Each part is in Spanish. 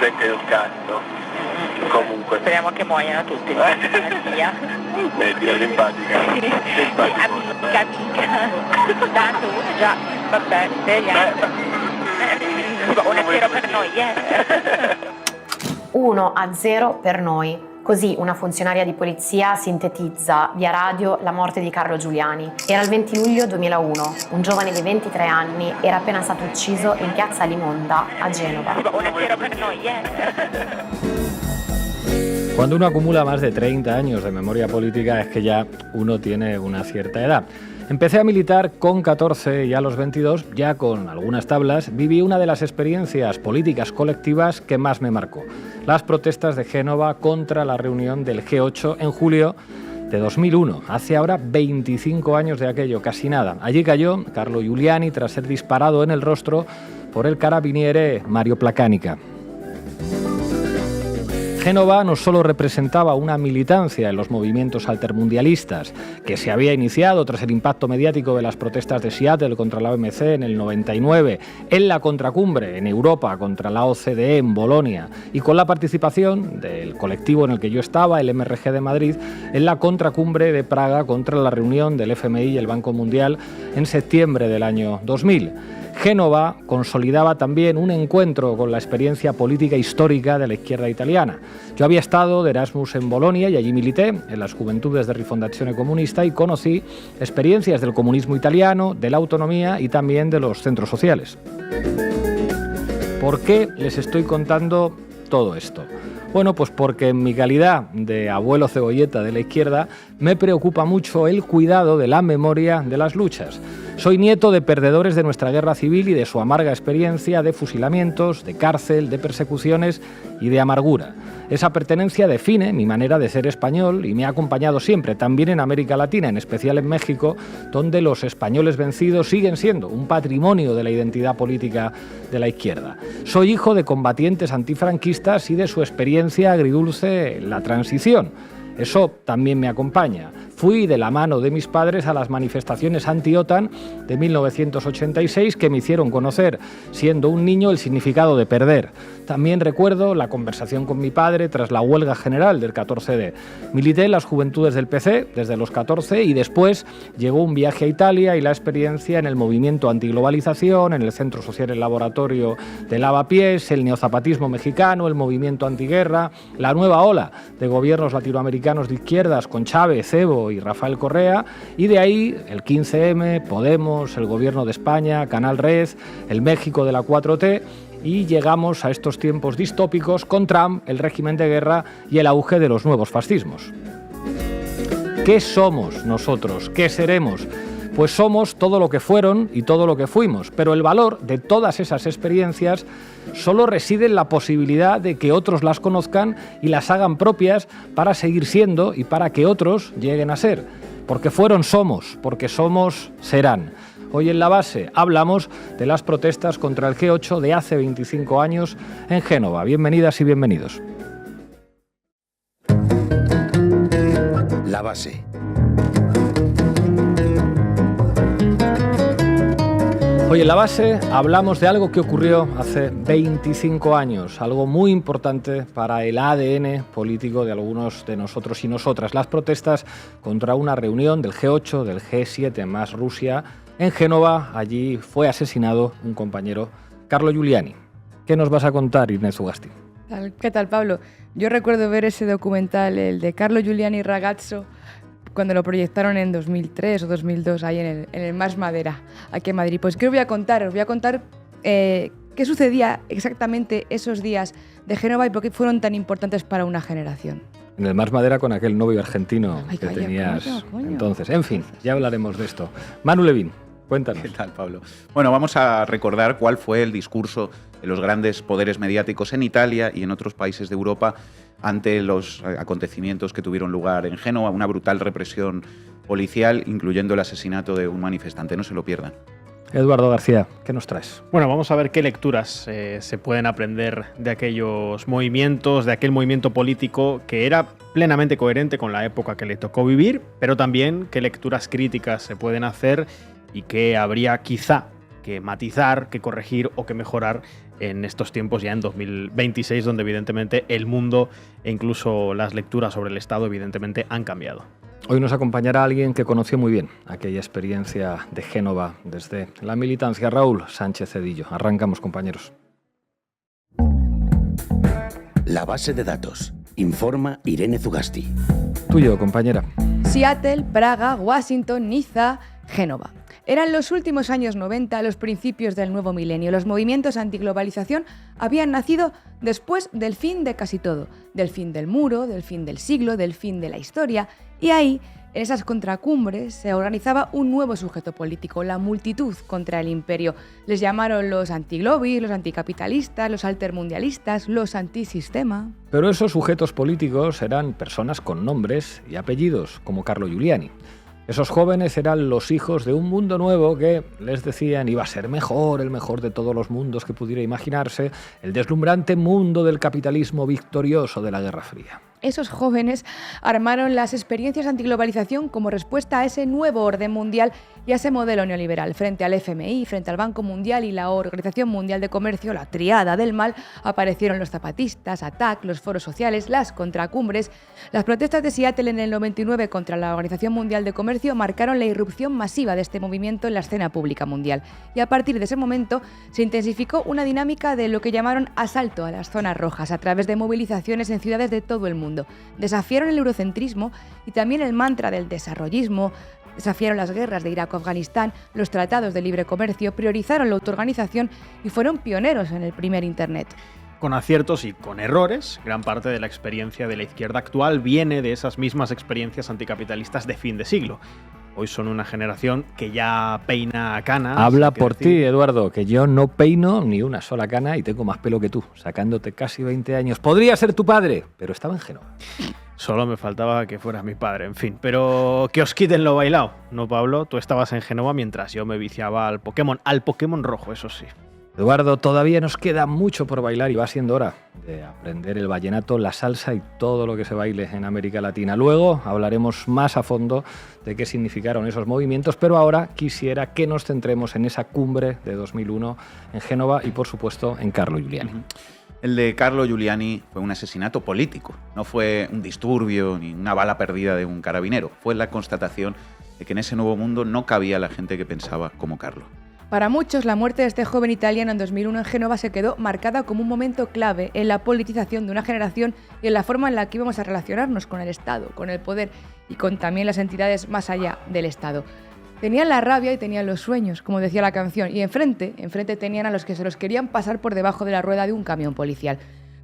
secca del cazzo. Comunque. Speriamo che muoiano tutti di questa malattia. Mettila simpatica. Amica. Tanto uno già, vabbè, speriamo. 1-0 per noi, 1-0 per noi. Così una funzionaria di polizia sintetizza via radio la morte di Carlo Giuliani. Era il 20 luglio 2001, un giovane di 23 anni era appena stato ucciso in piazza Limonda a Genova. 1-0 per noi, Cuando uno acumula más de 30 años de memoria política es que ya uno tiene una cierta edad. Empecé a militar con 14 y a los 22, ya con algunas tablas, viví una de las experiencias políticas colectivas que más me marcó. Las protestas de Génova contra la reunión del G8 en julio de 2001. Hace ahora 25 años de aquello, casi nada. Allí cayó Carlo Giuliani tras ser disparado en el rostro por el carabiniere Mario Placanica. Génova no solo representaba una militancia en los movimientos altermundialistas que se había iniciado tras el impacto mediático de las protestas de Seattle contra la OMC en el 99, en la contracumbre en Europa contra la OCDE en Bolonia y con la participación del colectivo en el que yo estaba, el MRG de Madrid, en la contracumbre de Praga contra la reunión del FMI y el Banco Mundial en septiembre del año 2000. Génova consolidaba también un encuentro con la experiencia política histórica de la izquierda italiana. Yo había estado de Erasmus en Bolonia y allí milité en las Juventudes de Rifondazione Comunista y conocí experiencias del comunismo italiano, de la autonomía y también de los centros sociales. ¿Por qué les estoy contando todo esto? Bueno, pues porque en mi calidad de abuelo cebolleta de la izquierda me preocupa mucho el cuidado de la memoria de las luchas. Soy nieto de perdedores de nuestra guerra civil y de su amarga experiencia de fusilamientos, de cárcel, de persecuciones y de amargura. Esa pertenencia define mi manera de ser español y me ha acompañado siempre, también en América Latina, en especial en México, donde los españoles vencidos siguen siendo un patrimonio de la identidad política de la izquierda. Soy hijo de combatientes antifranquistas y de su experiencia agridulce en la transición. Eso también me acompaña. Fui de la mano de mis padres a las manifestaciones anti-OTAN de 1986 que me hicieron conocer, siendo un niño, el significado de perder. También recuerdo la conversación con mi padre tras la huelga general del 14D. Milité en las Juventudes del PC desde los 14 y después llegó un viaje a Italia y la experiencia en el movimiento antiglobalización, en el Centro Social El Laboratorio de Lavapiés, el neozapatismo mexicano, el movimiento antiguerra, la nueva ola de gobiernos latinoamericanos de izquierdas con Chávez, Evo y Rafael Correa, y de ahí el 15M, Podemos, el Gobierno de España, Canal Red, el México de la 4T, y llegamos a estos tiempos distópicos con Trump, el régimen de guerra y el auge de los nuevos fascismos. ¿Qué somos nosotros? ¿Qué seremos? Pues somos todo lo que fueron y todo lo que fuimos, pero el valor de todas esas experiencias solo reside en la posibilidad de que otros las conozcan y las hagan propias para seguir siendo y para que otros lleguen a ser. Porque fueron somos, porque somos serán. Hoy en La Base hablamos de las protestas contra el G8 de hace 25 años en Génova. Bienvenidas y bienvenidos. La Base. Hoy en La Base hablamos de algo que ocurrió hace 25 años, algo muy importante para el ADN político de algunos de nosotros y nosotras. Las protestas contra una reunión del G8, del G7 más Rusia, en Génova. Allí fue asesinado un compañero, Carlo Giuliani. ¿Qué nos vas a contar, Inés Ugasti? ¿Qué tal, Pablo? Yo recuerdo ver ese documental, el de Carlo Giuliani Ragazzo, cuando lo proyectaron en 2003 o 2002, ahí en el Más Madera, aquí en Madrid. Pues, ¿qué os voy a contar? Os voy a contar qué sucedía exactamente esos días de Génova y por qué fueron tan importantes para una generación. En el Más Madera con aquel novio argentino que calla, tenías coño. entonces. En fin, ya hablaremos de esto. Manu Levín, cuéntanos. ¿Qué tal, Pablo? Bueno, vamos a recordar cuál fue el discurso de los grandes poderes mediáticos en Italia y en otros países de Europa ante los acontecimientos que tuvieron lugar en Génova, una brutal represión policial, incluyendo el asesinato de un manifestante. No se lo pierdan. Eduardo García, ¿qué nos traes? Bueno, vamos a ver qué lecturas se pueden aprender de aquellos movimientos, de aquel movimiento político que era plenamente coherente con la época que le tocó vivir, pero también qué lecturas críticas se pueden hacer y qué habría quizá que matizar, que corregir o que mejorar en estos tiempos, ya en 2026, donde evidentemente el mundo e incluso las lecturas sobre el Estado evidentemente han cambiado. Hoy nos acompañará alguien que conoció muy bien aquella experiencia de Génova desde la militancia, Raúl Sánchez Cedillo. Arrancamos, compañeros. La base de datos. Informa Irene Zugasti. Tuyo, compañera. Seattle, Praga, Washington, Niza, Génova. Eran los últimos años 90, los principios del nuevo milenio. Los movimientos antiglobalización habían nacido después del fin de casi todo. Del fin del muro, del fin del siglo, del fin de la historia. Y ahí, en esas contracumbres, se organizaba un nuevo sujeto político, la multitud contra el imperio. Les llamaron los antiglobis, los anticapitalistas, los altermundialistas, los antisistema. Pero esos sujetos políticos eran personas con nombres y apellidos, como Carlo Giuliani. Esos jóvenes eran los hijos de un mundo nuevo que, les decían, iba a ser mejor, el mejor de todos los mundos que pudiera imaginarse, el deslumbrante mundo del capitalismo victorioso de la Guerra Fría. Esos jóvenes armaron las experiencias antiglobalización como respuesta a ese nuevo orden mundial y a ese modelo neoliberal. Frente al FMI, frente al Banco Mundial y la Organización Mundial de Comercio, la triada del mal, aparecieron los zapatistas, ATAC, los foros sociales, las contracumbres. Las protestas de Seattle en el 99 contra la Organización Mundial de Comercio marcaron la irrupción masiva de este movimiento en la escena pública mundial. Y a partir de ese momento se intensificó una dinámica de lo que llamaron asalto a las zonas rojas a través de movilizaciones en ciudades de todo el mundo. Desafiaron el eurocentrismo y también el mantra del desarrollismo, desafiaron las guerras de Irak o Afganistán, los tratados de libre comercio, priorizaron la autoorganización y fueron pioneros en el primer Internet. Con aciertos y con errores, gran parte de la experiencia de la izquierda actual viene de esas mismas experiencias anticapitalistas de fin de siglo. Hoy son una generación que ya peina canas. Habla por ti, Eduardo, que yo no peino ni una sola cana y tengo más pelo que tú, sacándote casi 20 años. Podría ser tu padre, pero estaba en Génova. Solo me faltaba que fueras mi padre, en fin. Pero que os quiten lo bailado, ¿no, Pablo? Tú estabas en Génova mientras yo me viciaba al Pokémon rojo, eso sí. Eduardo, todavía nos queda mucho por bailar y va siendo hora de aprender el vallenato, la salsa y todo lo que se baile en América Latina. Luego hablaremos más a fondo de qué significaron esos movimientos, pero ahora quisiera que nos centremos en esa cumbre de 2001 en Génova y, por supuesto, en Carlo Giuliani. El de Carlo Giuliani fue un asesinato político, no fue un disturbio ni una bala perdida de un carabinero. Fue la constatación de que en ese nuevo mundo no cabía la gente que pensaba como Carlo. Para muchos, la muerte de este joven italiano en 2001 en Génova se quedó marcada como un momento clave en la politización de una generación y en la forma en la que íbamos a relacionarnos con el Estado, con el poder y con también las entidades más allá del Estado. Tenían la rabia y tenían los sueños, como decía la canción, y enfrente tenían a los que se los querían pasar por debajo de la rueda de un camión policial.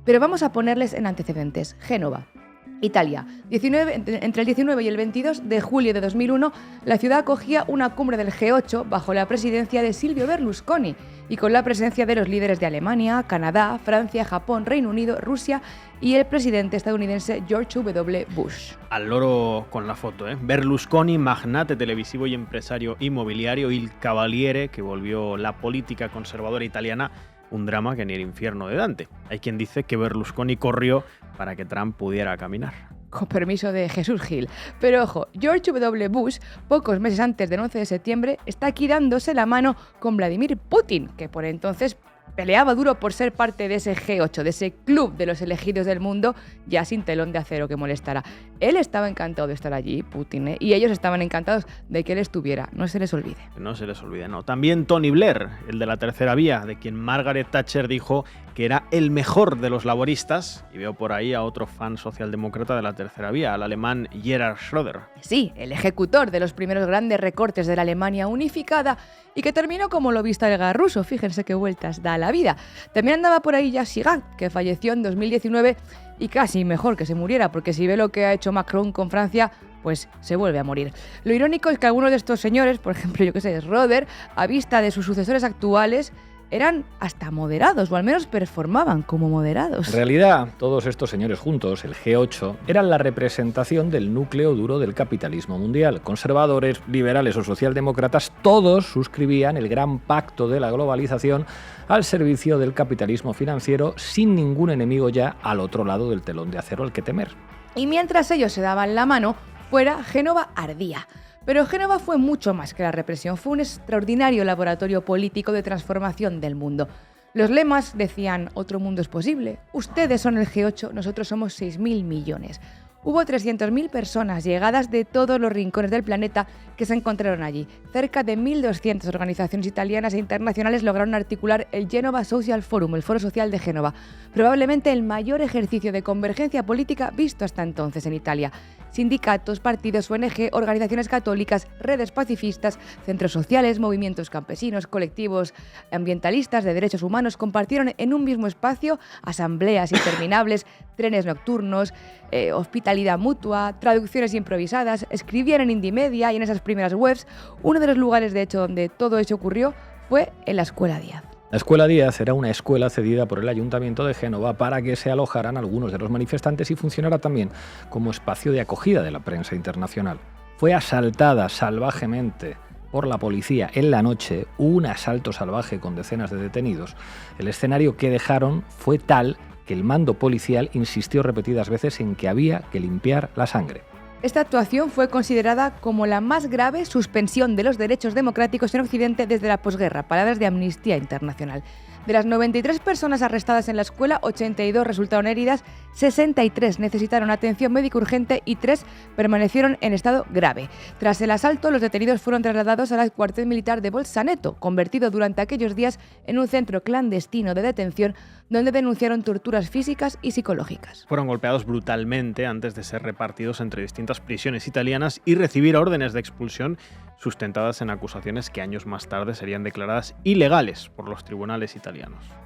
Pero vamos a ponerles en antecedentes. Génova, Italia. Entre el 19 y el 22 de julio de 2001, la ciudad acogía una cumbre del G8 bajo la presidencia de Silvio Berlusconi y con la presencia de los líderes de Alemania, Canadá, Francia, Japón, Reino Unido, Rusia y el presidente estadounidense George W. Bush. Al loro con la foto, ¿eh? Berlusconi, magnate televisivo y empresario inmobiliario, il cavaliere que volvió la política conservadora italiana un drama que ni el infierno de Dante. Hay quien dice que Berlusconi corrió para que Trump pudiera caminar. Con permiso de Jesús Gil. Pero ojo, George W. Bush, pocos meses antes del 11 de septiembre, está aquí dándose la mano con Vladimir Putin, que por entonces peleaba duro por ser parte de ese G8, de ese club de los elegidos del mundo, ya sin telón de acero que molestara. Él estaba encantado de estar allí, Putin, y ellos estaban encantados de que él estuviera. No se les olvide. No se les olvide, no. También Tony Blair, el de la tercera vía, de quien Margaret Thatcher dijo que era el mejor de los laboristas, y veo por ahí a otro fan socialdemócrata de la tercera vía, al alemán Gerhard Schröder. Sí, el ejecutor de los primeros grandes recortes de la Alemania unificada y que terminó como lobista del gas ruso. Fíjense qué vueltas da la vida. También andaba por ahí Jacques Chirac, que falleció en 2019 y casi mejor que se muriera, porque si ve lo que ha hecho Macron con Francia, pues se vuelve a morir. Lo irónico es que algunos de estos señores, por ejemplo, yo que sé, Schröder, a vista de sus sucesores actuales, eran hasta moderados, o al menos performaban como moderados. En realidad, todos estos señores juntos, el G8, eran la representación del núcleo duro del capitalismo mundial. Conservadores, liberales o socialdemócratas, todos suscribían el gran pacto de la globalización al servicio del capitalismo financiero, sin ningún enemigo ya al otro lado del telón de acero al que temer. Y mientras ellos se daban la mano, fuera Génova ardía. Pero Génova fue mucho más que la represión, fue un extraordinario laboratorio político de transformación del mundo. Los lemas decían: otro mundo es posible, ustedes son el G8, nosotros somos 6.000 millones. Hubo 300.000 personas llegadas de todos los rincones del planeta que se encontraron allí. Cerca de 1.200 organizaciones italianas e internacionales lograron articular el Genova Social Forum, el Foro Social de Génova, probablemente el mayor ejercicio de convergencia política visto hasta entonces en Italia. Sindicatos, partidos, ONG, organizaciones católicas, redes pacifistas, centros sociales, movimientos campesinos, colectivos ambientalistas de derechos humanos compartieron en un mismo espacio asambleas interminables, trenes nocturnos, hospitalidad mutua, traducciones improvisadas, escribían en Indymedia y en esas primeras webs. Uno de los lugares, de hecho, donde todo eso ocurrió fue en la Escuela Díaz. La Escuela Díaz era una escuela cedida por el Ayuntamiento de Génova para que se alojaran algunos de los manifestantes y funcionara también como espacio de acogida de la prensa internacional. Fue asaltada salvajemente por la policía en la noche, un asalto salvaje con decenas de detenidos. El escenario que dejaron fue tal que el mando policial insistió repetidas veces en que había que limpiar la sangre. Esta actuación fue considerada como la más grave suspensión de los derechos democráticos en Occidente desde la posguerra, palabras de Amnistía Internacional. De las 93 personas arrestadas en la escuela, 82 resultaron heridas, 63 necesitaron atención médica urgente y 3 permanecieron en estado grave. Tras el asalto, los detenidos fueron trasladados al cuartel militar de Bolzaneto, convertido durante aquellos días en un centro clandestino de detención donde denunciaron torturas físicas y psicológicas. Fueron golpeados brutalmente antes de ser repartidos entre distintas prisiones italianas y recibir órdenes de expulsión sustentadas en acusaciones que años más tarde serían declaradas ilegales por los tribunales italianos.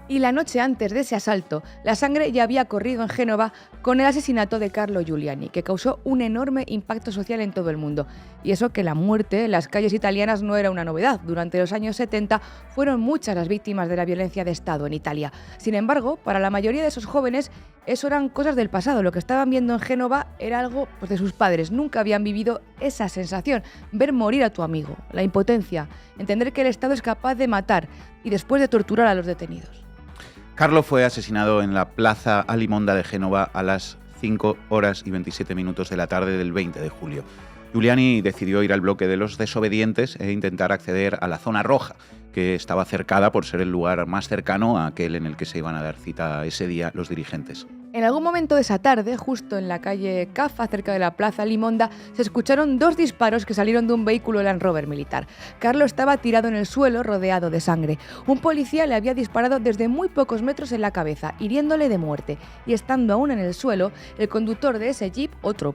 Y la noche antes de ese asalto, la sangre ya había corrido en Génova con el asesinato de Carlo Giuliani, que causó un enorme impacto social en todo el mundo. Y eso que la muerte en las calles italianas no era una novedad. Durante los años 70 fueron muchas las víctimas de la violencia de Estado en Italia. Sin embargo, para la mayoría de esos jóvenes, eso eran cosas del pasado. Lo que estaban viendo en Génova era algo de sus padres. Nunca habían vivido esa sensación, ver morir a tu amigo, la impotencia, entender que el Estado es capaz de matar y después de torturar a los detenidos. Carlo fue asesinado en la Plaza Alimonda de Génova a las 5 horas y 27 minutos de la tarde del 20 de julio. Giuliani decidió ir al bloque de los desobedientes e intentar acceder a la zona roja, que estaba cercada por ser el lugar más cercano a aquel en el que se iban a dar cita ese día los dirigentes. En algún momento de esa tarde, justo en la calle Caffa, cerca de la Plaza Limonda, se escucharon 2 disparos que salieron de un vehículo Land Rover militar. Carlo estaba tirado en el suelo, rodeado de sangre. Un policía le había disparado desde muy pocos metros en la cabeza, hiriéndole de muerte. Y estando aún en el suelo, el conductor de ese jeep, otro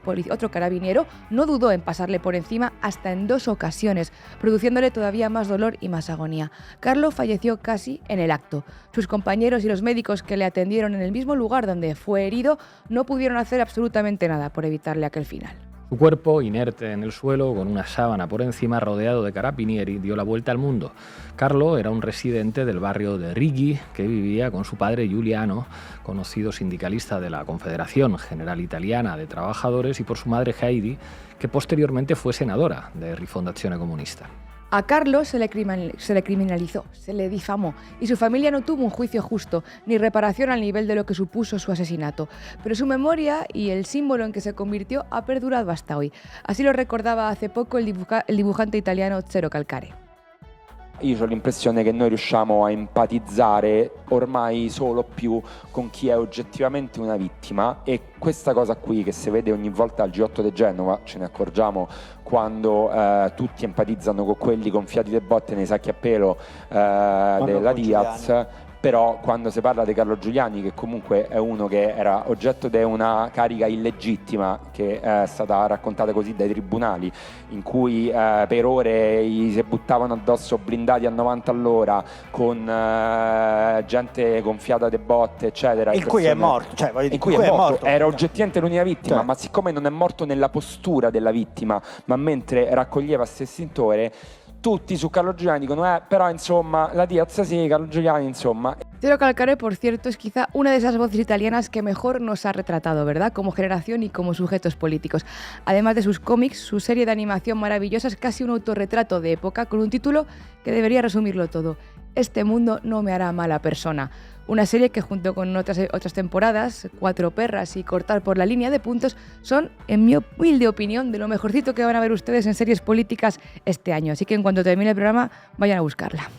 carabinero, no dudó en pasarle por encima hasta en 2 ocasiones, produciéndole todavía más dolor y más agonía. Carlo falleció casi en el acto. Sus compañeros y los médicos que le atendieron en el mismo lugar donde fue herido no pudieron hacer absolutamente nada por evitarle aquel final. Su cuerpo, inerte en el suelo, con una sábana por encima, rodeado de carabinieri, dio la vuelta al mundo. Carlo era un residente del barrio de Righi que vivía con su padre Giuliano, conocido sindicalista de la Confederación General Italiana de Trabajadores, y por su madre Heidi, que posteriormente fue senadora de Rifondazione Comunista. A Carlo se le criminalizó, se le difamó y su familia no tuvo un juicio justo ni reparación al nivel de lo que supuso su asesinato. Pero su memoria y el símbolo en que se convirtió ha perdurado hasta hoy. Así lo recordaba hace poco el dibujante italiano Zero Calcare. Io ho l'impressione che noi riusciamo a empatizzare ormai solo più con chi è oggettivamente una vittima, e questa cosa qui che si vede ogni volta al G8 di Genova, ce ne accorgiamo quando tutti empatizzano con quelli gonfiati di botte nei sacchi a pelo della Diaz. Però quando si parla di Carlo Giuliani, che comunque è uno che era oggetto di una carica illegittima che è stata raccontata così dai tribunali, in cui per ore gli si buttavano addosso blindati a 90 all'ora con gente gonfiata di botte, eccetera. Il cui è morto, cioè in cui è morto. Era oggettivamente l'unica vittima, cioè. Ma siccome non è morto nella postura della vittima, ma mentre raccoglieva se estintore, tutti su Carlo Giuliani dicono però insomma la Diaz sí, Carlo Giuliani insomma. Zero Calcare, por cierto, es quizá una de esas voces italianas que mejor nos ha retratado, ¿verdad? Como generación y como sujetos políticos. Además de sus cómics, su serie de animación maravillosa es casi un autorretrato de época con un título que debería resumirlo todo: Este mundo no me hará mala persona. Una serie que junto con otras temporadas, Cuatro perras y Cortar por la línea de puntos, son, en mi humilde opinión, de lo mejorcito que van a ver ustedes en series políticas este año. Así que en cuanto termine el programa, vayan a buscarla.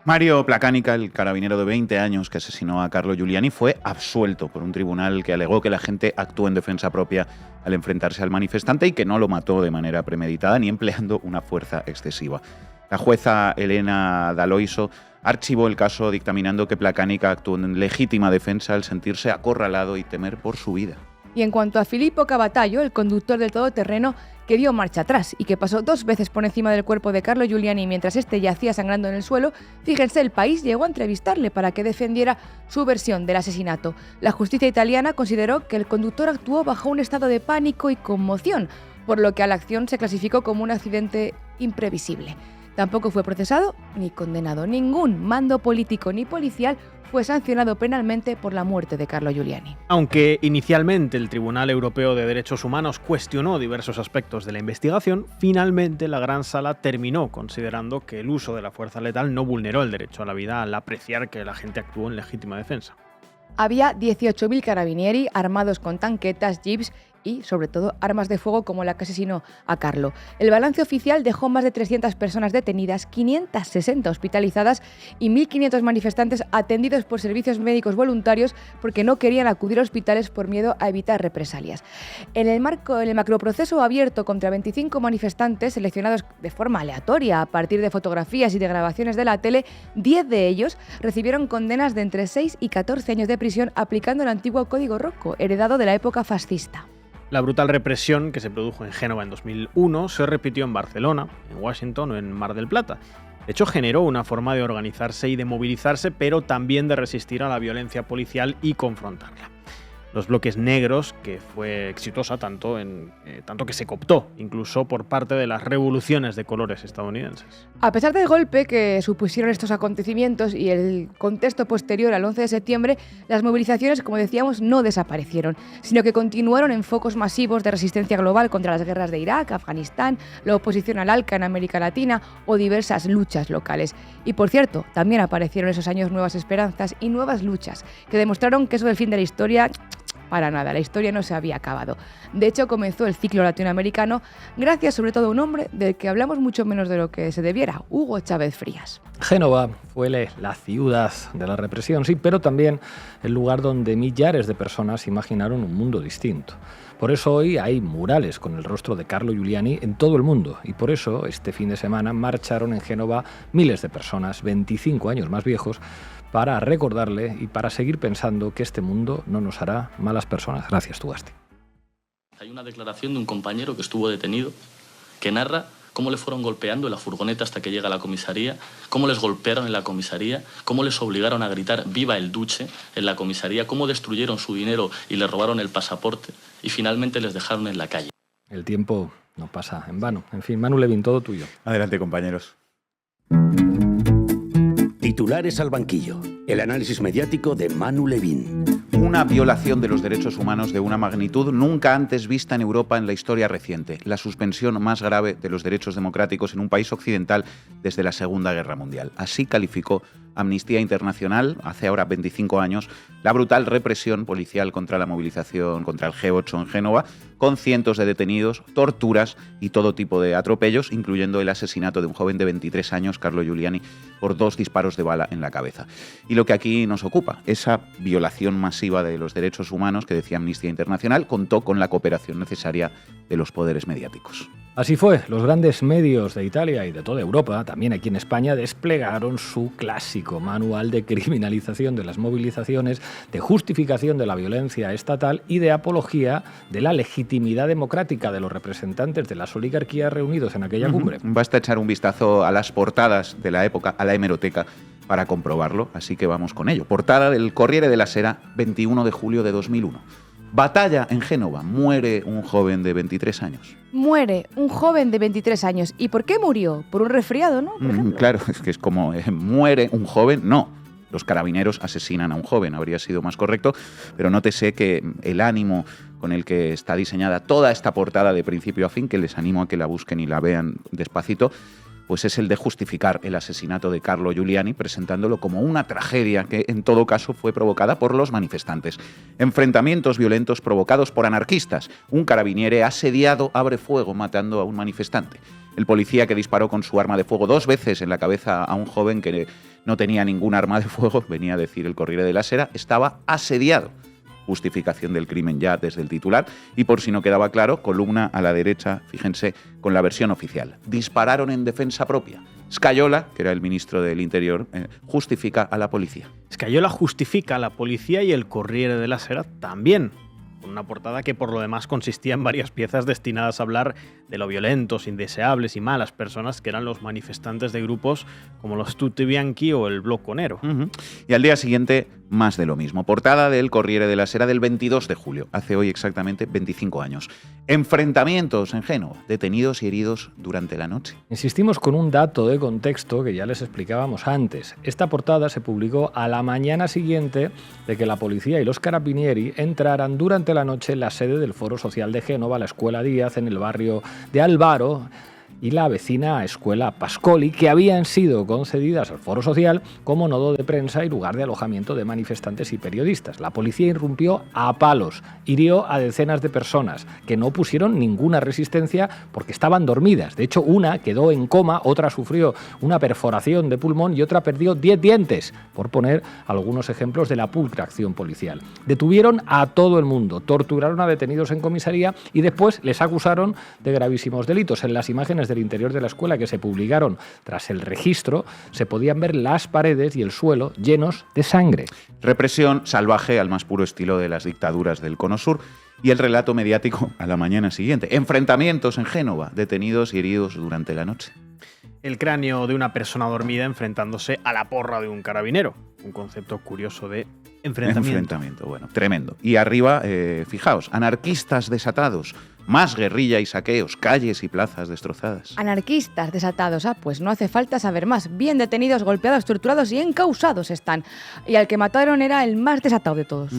Mario Placanica, el carabinero de 20 años que asesinó a Carlo Giuliani, fue absuelto por un tribunal que alegó que la gente actuó en defensa propia al enfrentarse al manifestante y que no lo mató de manera premeditada ni empleando una fuerza excesiva. La jueza Elena D'Aloisio archivó el caso dictaminando que Placanica actuó en legítima defensa al sentirse acorralado y temer por su vida. Y en cuanto a Filippo Cavatallo, el conductor del todoterreno que dio marcha atrás y que pasó 2 veces por encima del cuerpo de Carlo Giuliani mientras este yacía sangrando en el suelo, fíjense, el País llegó a entrevistarle para que defendiera su versión del asesinato. La justicia italiana consideró que el conductor actuó bajo un estado de pánico y conmoción, por lo que a la acción se clasificó como un accidente imprevisible. Tampoco fue procesado ni condenado. Ningún mando político ni policial fue sancionado penalmente por la muerte de Carlo Giuliani. Aunque inicialmente el Tribunal Europeo de Derechos Humanos cuestionó diversos aspectos de la investigación, finalmente la Gran Sala terminó considerando que el uso de la fuerza letal no vulneró el derecho a la vida al apreciar que la gente actuó en legítima defensa. Había 18.000 carabinieri armados con tanquetas, jeeps y, sobre todo, armas de fuego como la que asesinó a Carlo. El balance oficial dejó más de 300 personas detenidas, 560 hospitalizadas y 1.500 manifestantes atendidos por servicios médicos voluntarios porque no querían acudir a hospitales por miedo a evitar represalias. En el macroproceso abierto contra 25 manifestantes seleccionados de forma aleatoria a partir de fotografías y de grabaciones de la tele, 10 de ellos recibieron condenas de entre 6 y 14 años de prisión aplicando el antiguo Código Rocco, heredado de la época fascista. La brutal represión que se produjo en Génova en 2001 se repitió en Barcelona, en Washington o en Mar del Plata. De hecho, generó una forma de organizarse y de movilizarse, pero también de resistir a la violencia policial y confrontarla. Los bloques negros, que fue exitosa tanto que se cooptó incluso por parte de las revoluciones de colores estadounidenses. A pesar del golpe que supusieron estos acontecimientos y el contexto posterior al 11 de septiembre, las movilizaciones, como decíamos, no desaparecieron, sino que continuaron en focos masivos de resistencia global contra las guerras de Irak, Afganistán, la oposición al ALCA en América Latina o diversas luchas locales. Y por cierto, también aparecieron esos años nuevas esperanzas y nuevas luchas que demostraron que eso del fin de la historia... Para nada, la historia no se había acabado. De hecho, comenzó el ciclo latinoamericano gracias sobre todo a un hombre del que hablamos mucho menos de lo que se debiera, Hugo Chávez Frías. Génova fue la ciudad de la represión, sí, pero también el lugar donde millares de personas imaginaron un mundo distinto. Por eso hoy hay murales con el rostro de Carlo Giuliani en todo el mundo y por eso este fin de semana marcharon en Génova miles de personas, 25 años más viejos, para recordarle y para seguir pensando que este mundo no nos hará malas personas. Gracias, Tugasti. Hay una declaración de un compañero que estuvo detenido que narra cómo le fueron golpeando en la furgoneta hasta que llega a la comisaría, cómo les golpearon en la comisaría, cómo les obligaron a gritar «Viva el Duce» en la comisaría, cómo destruyeron su dinero y les robaron el pasaporte y finalmente les dejaron en la calle. El tiempo no pasa en vano. En fin, Manu Levin, todo tuyo. Adelante, compañeros. Titulares al banquillo. El análisis mediático de Manu Levin. Una violación de los derechos humanos de una magnitud nunca antes vista en Europa en la historia reciente. La suspensión más grave de los derechos democráticos en un país occidental desde la Segunda Guerra Mundial. Así calificó Amnistía Internacional, hace ahora 25 años, la brutal represión policial contra la movilización contra el G8 en Génova, con cientos de detenidos, torturas y todo tipo de atropellos, incluyendo el asesinato de un joven de 23 años, Carlo Giuliani, por 2 disparos de bala en la cabeza. Y lo que aquí nos ocupa, esa violación masiva de los derechos humanos que decía Amnistía Internacional, contó con la cooperación necesaria de los poderes mediáticos. Así fue, los grandes medios de Italia y de toda Europa, también aquí en España, desplegaron su clásico manual de criminalización de las movilizaciones, de justificación de la violencia estatal y de apología de la legitimidad democrática de los representantes de las oligarquías reunidos en aquella cumbre. Basta echar un vistazo a las portadas de la época, a la hemeroteca, para comprobarlo, así que vamos con ello. Portada del Corriere della Sera, 21 de julio de 2001. Batalla en Génova. Muere un joven de 23 años. Muere un joven de 23 años. ¿Y por qué murió? Por un resfriado, ¿no? Claro, es que es como muere un joven. No, los carabineros asesinan a un joven, habría sido más correcto, pero nótese que el ánimo con el que está diseñada toda esta portada de principio a fin, que les animo a que la busquen y la vean despacito, pues es el de justificar el asesinato de Carlo Giuliani, presentándolo como una tragedia que en todo caso fue provocada por los manifestantes. Enfrentamientos violentos provocados por anarquistas. Un carabiniere asediado abre fuego matando a un manifestante. El policía que disparó con su arma de fuego 2 veces en la cabeza a un joven que no tenía ningún arma de fuego, venía a decir el Corriere della Sera, estaba asediado. Justificación del crimen ya desde el titular, y por si no quedaba claro, columna a la derecha, fíjense, con la versión oficial. Dispararon en defensa propia. Scajola, que era el ministro del Interior, justifica a la policía. Scajola justifica a la policía y el Corriere della Sera también, con una portada que por lo demás consistía en varias piezas destinadas a hablar de lo violentos, indeseables y malas personas que eran los manifestantes de grupos como los Tutti Bianchi o el Blocco Nero. Y al día siguiente, más de lo mismo. Portada del Corriere della Sera del 22 de julio, hace hoy exactamente 25 años. Enfrentamientos en Génova, detenidos y heridos durante la noche. Insistimos con un dato de contexto que ya les explicábamos antes. Esta portada se publicó a la mañana siguiente de que la policía y los carabinieri entraran durante la noche en la sede del Foro Social de Génova, la Escuela Díaz, en el barrio de Albaro, y la vecina Escuela Pascoli, que habían sido concedidas al Foro Social como nodo de prensa y lugar de alojamiento de manifestantes y periodistas. La policía irrumpió a palos, hirió a decenas de personas que no pusieron ninguna resistencia porque estaban dormidas. De hecho, una quedó en coma, otra sufrió una perforación de pulmón y otra perdió 10 dientes, por poner algunos ejemplos de la pulcra acción policial. Detuvieron a todo el mundo, torturaron a detenidos en comisaría y después les acusaron de gravísimos delitos. En las imágenes del interior de la escuela que se publicaron tras el registro, se podían ver las paredes y el suelo llenos de sangre. Represión salvaje al más puro estilo de las dictaduras del Cono Sur. Y el relato mediático a la mañana siguiente. Enfrentamientos en Génova, detenidos y heridos durante la noche. El cráneo de una persona dormida enfrentándose a la porra de un carabinero. Un concepto curioso de enfrentamiento. Bueno, tremendo. Y arriba, fijaos, anarquistas desatados, más guerrilla y saqueos, calles y plazas destrozadas. Anarquistas desatados, pues no hace falta saber más. Bien detenidos, golpeados, torturados y encausados están. Y al que mataron era el más desatado de todos.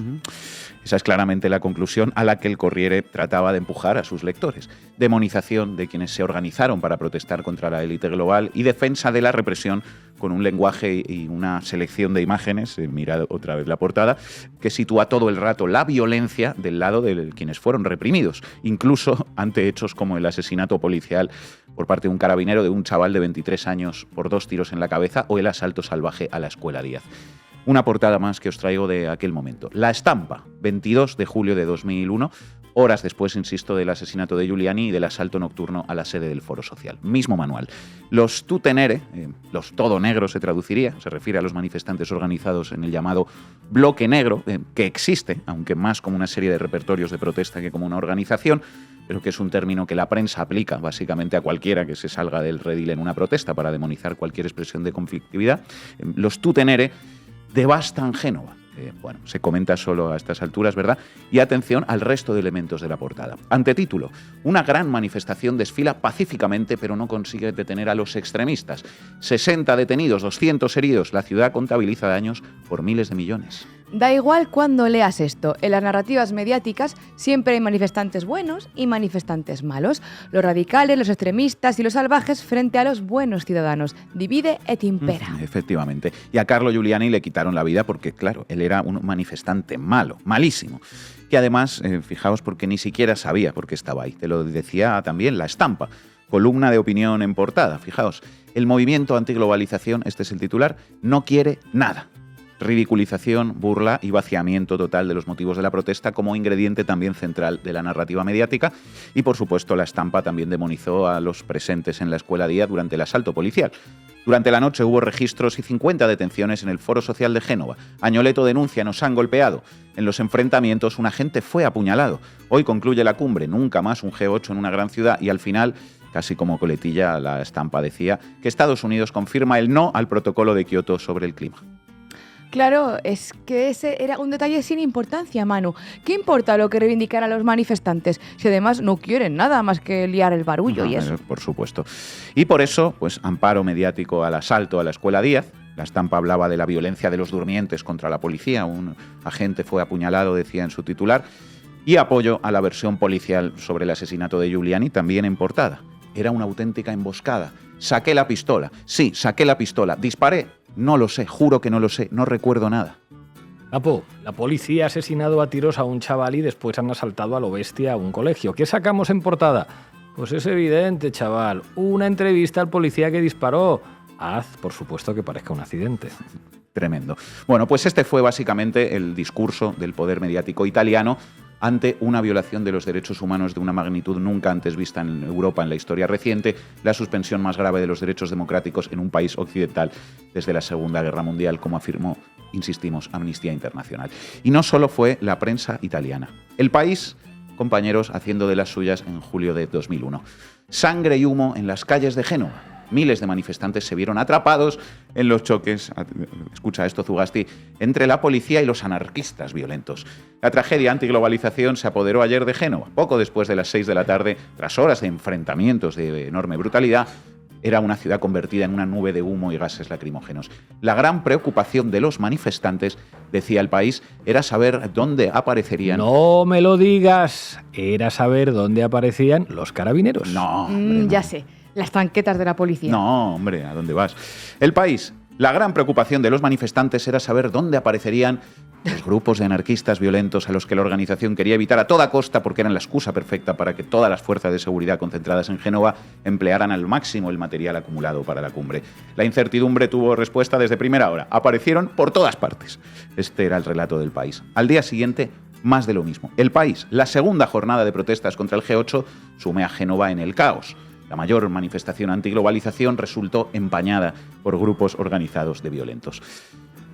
Esa es claramente la conclusión a la que el Corriere trataba de empujar a sus lectores. Demonización de quienes se organizaron para protestar contra la élite global y defensa de la represión con un lenguaje y una selección de imágenes, mirad otra vez la portada, que sitúa todo el rato la violencia del lado de quienes fueron reprimidos, incluso ante hechos como el asesinato policial por parte de un carabinero de un chaval de 23 años por 2 tiros en la cabeza o el asalto salvaje a la Escuela Díaz. Una portada más que os traigo de aquel momento. La Estampa, 22 de julio de 2001, horas después, insisto, del asesinato de Giuliani y del asalto nocturno a la sede del Foro Social. Mismo manual. Los tutenere, los todo negros se traduciría, se refiere a los manifestantes organizados en el llamado Bloque Negro, que existe, aunque más como una serie de repertorios de protesta que como una organización, pero que es un término que la prensa aplica básicamente a cualquiera que se salga del redil en una protesta para demonizar cualquier expresión de conflictividad. Los tutenere devastan Génova. Bueno, se comenta solo a estas alturas, ¿verdad? Y atención al resto de elementos de la portada. Antetítulo: una gran manifestación desfila pacíficamente, pero no consigue detener a los extremistas. 60 detenidos, 200 heridos. La ciudad contabiliza daños por miles de millones. Da igual cuando leas esto, en las narrativas mediáticas siempre hay manifestantes buenos y manifestantes malos, los radicales, los extremistas y los salvajes frente a los buenos ciudadanos. Divide et impera. Efectivamente. Y a Carlo Giuliani le quitaron la vida porque, claro, él era un manifestante malo, malísimo. Que además, fijaos, porque ni siquiera sabía por qué estaba ahí. Te lo decía también La Estampa. Columna de opinión en portada. Fijaos, el movimiento antiglobalización, este es el titular, no quiere nada. Ridiculización, burla y vaciamiento total de los motivos de la protesta como ingrediente también central de la narrativa mediática. Y, por supuesto, La Estampa también demonizó a los presentes en la Escuela Díaz durante el asalto policial. Durante la noche hubo registros y 50 detenciones en el Foro Social de Génova. Añoleto denuncia: nos han golpeado. En los enfrentamientos un agente fue apuñalado. Hoy concluye la cumbre, nunca más un G8 en una gran ciudad, y al final, casi como coletilla, La Estampa decía que Estados Unidos confirma el no al protocolo de Kioto sobre el clima. Claro, es que ese era un detalle sin importancia, Manu. ¿Qué importa lo que reivindicaran los manifestantes si además no quieren nada más que liar el barullo y eso? Por supuesto. Y por eso, pues amparo mediático al asalto a la Escuela Díaz. La Estampa hablaba de la violencia de los durmientes contra la policía. Un agente fue apuñalado, decía en su titular. Y apoyo a la versión policial sobre el asesinato de Giuliani, también en portada. Era una auténtica emboscada. saqué la pistola. Sí, saqué la pistola. ¿Disparé? No lo sé, juro que no lo sé, no recuerdo nada. Capo, la policía ha asesinado a tiros a un chaval y después han asaltado a lo bestia a un colegio. ¿Qué sacamos en portada? Pues es evidente, chaval. Una entrevista al policía que disparó. Haz, por supuesto, que parezca un accidente. Tremendo. Bueno, pues este fue básicamente el discurso del poder mediático italiano ante una violación de los derechos humanos de una magnitud nunca antes vista en Europa en la historia reciente, la suspensión más grave de los derechos democráticos en un país occidental desde la Segunda Guerra Mundial, como afirmó, insistimos, Amnistía Internacional. Y no solo fue la prensa italiana. El país, compañeros, haciendo de las suyas en julio de 2001. Sangre y humo en las calles de Génova. Miles de manifestantes se vieron atrapados en los choques, escucha esto Zugasti, entre la policía y los anarquistas violentos. La tragedia antiglobalización se apoderó ayer de Génova. Poco después de las 6 de la tarde, tras horas de enfrentamientos de enorme brutalidad, era una ciudad convertida en una nube de humo y gases lacrimógenos. La gran preocupación de los manifestantes, decía El País, era saber dónde aparecerían... No me lo digas, era saber dónde aparecían los carabineros. No, hombre, no. Ya sé. Las tanquetas de la policía. No, hombre, ¿a dónde vas? El País. La gran preocupación de los manifestantes era saber dónde aparecerían los grupos de anarquistas violentos a los que la organización quería evitar a toda costa porque eran la excusa perfecta para que todas las fuerzas de seguridad concentradas en Génova emplearan al máximo el material acumulado para la cumbre. La incertidumbre tuvo respuesta desde primera hora. Aparecieron por todas partes. Este era el relato del País. Al día siguiente, más de lo mismo. El País. La segunda jornada de protestas contra el G8 sume a Génova en el caos. La mayor manifestación antiglobalización resultó empañada por grupos organizados de violentos.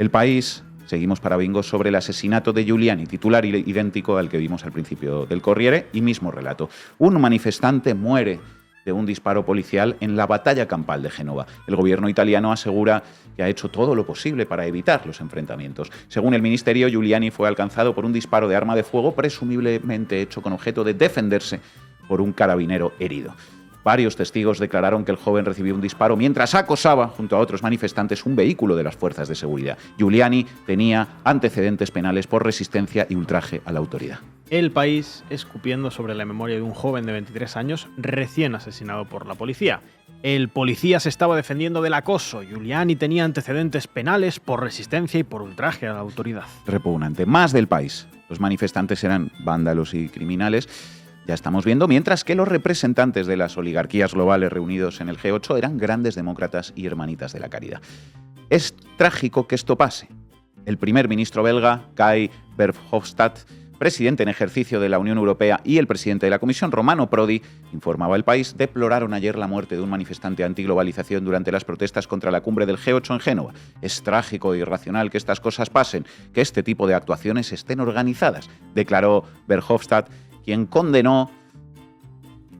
El País, seguimos para bingo, sobre el asesinato de Giuliani, titular idéntico al que vimos al principio del Corriere, y mismo relato. Un manifestante muere de un disparo policial en la batalla campal de Génova. El gobierno italiano asegura que ha hecho todo lo posible para evitar los enfrentamientos. Según el ministerio, Giuliani fue alcanzado por un disparo de arma de fuego, presumiblemente hecho con objeto de defenderse por un carabinero herido. Varios testigos declararon que el joven recibió un disparo mientras acosaba, junto a otros manifestantes, un vehículo de las fuerzas de seguridad. Giuliani tenía antecedentes penales por resistencia y ultraje a la autoridad. El País escupiendo sobre la memoria de un joven de 23 años recién asesinado por la policía. El policía se estaba defendiendo del acoso. Giuliani tenía antecedentes penales por resistencia y por ultraje a la autoridad. Repugnante. Más del País. Los manifestantes eran vándalos y criminales. Ya estamos viendo, mientras que los representantes de las oligarquías globales reunidos en el G8 eran grandes demócratas y hermanitas de la caridad. Es trágico que esto pase. El primer ministro belga, Guy Verhofstadt, presidente en ejercicio de la Unión Europea, y el presidente de la Comisión, Romano Prodi, informaba El País, deploraron ayer la muerte de un manifestante antiglobalización durante las protestas contra la cumbre del G8 en Génova. Es trágico e irracional que estas cosas pasen, que este tipo de actuaciones estén organizadas, declaró Verhofstadt, quien condenó,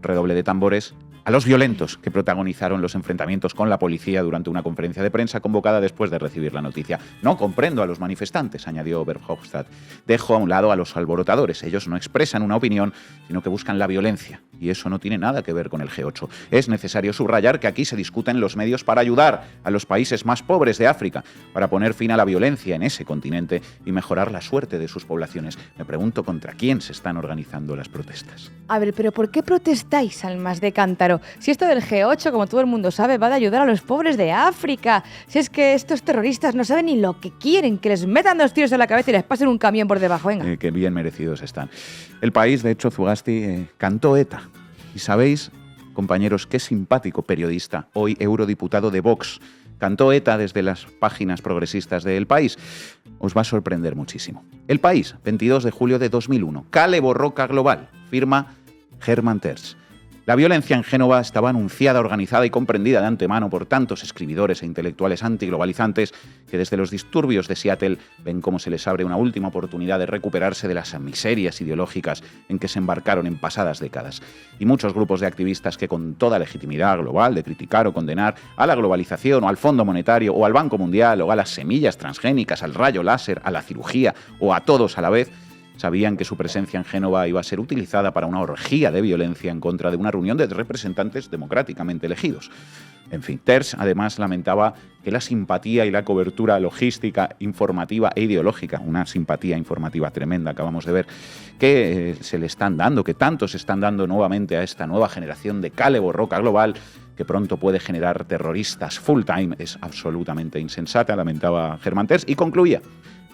redoble de tambores, a los violentos que protagonizaron los enfrentamientos con la policía durante una conferencia de prensa convocada después de recibir la noticia. No comprendo a los manifestantes, añadió Verhofstadt. Dejo a un lado a los alborotadores. Ellos no expresan una opinión, sino que buscan la violencia. Y eso no tiene nada que ver con el G8. Es necesario subrayar que aquí se discuten los medios para ayudar a los países más pobres de África, para poner fin a la violencia en ese continente y mejorar la suerte de sus poblaciones. Me pregunto contra quién se están organizando las protestas. A ver, pero ¿por qué protestáis, almas de cántaro? Si esto del G8, como todo el mundo sabe, va de ayudar a los pobres de África. Si es que estos terroristas no saben ni lo que quieren, que les metan 2 tiros en la cabeza y les pasen un camión por debajo, venga. Qué bien merecidos están. El País, de hecho, Zugasti cantó ETA. Y sabéis, compañeros, qué simpático periodista, hoy eurodiputado de Vox, cantó ETA desde las páginas progresistas de El País. Os va a sorprender muchísimo. El País, 22 de julio de 2001. Kale Borroka Global, firma Hermann Tertsch. La violencia en Génova estaba anunciada, organizada y comprendida de antemano por tantos escribidores e intelectuales antiglobalizantes que desde los disturbios de Seattle ven cómo se les abre una última oportunidad de recuperarse de las miserias ideológicas en que se embarcaron en pasadas décadas. Y muchos grupos de activistas que con toda legitimidad global de criticar o condenar a la globalización o al Fondo Monetario o al Banco Mundial o a las semillas transgénicas, al rayo láser, a la cirugía o a todos a la vez, sabían que su presencia en Génova iba a ser utilizada para una orgía de violencia en contra de una reunión de representantes democráticamente elegidos. En fin, Tertsch además lamentaba que la simpatía y la cobertura logística, informativa e ideológica, una simpatía informativa tremenda, acabamos de ver, que se le están dando, que tanto se están dando nuevamente a esta nueva generación de Kale Borroka Global, que pronto puede generar terroristas full-time es absolutamente insensata, lamentaba Germán Terç, y concluía: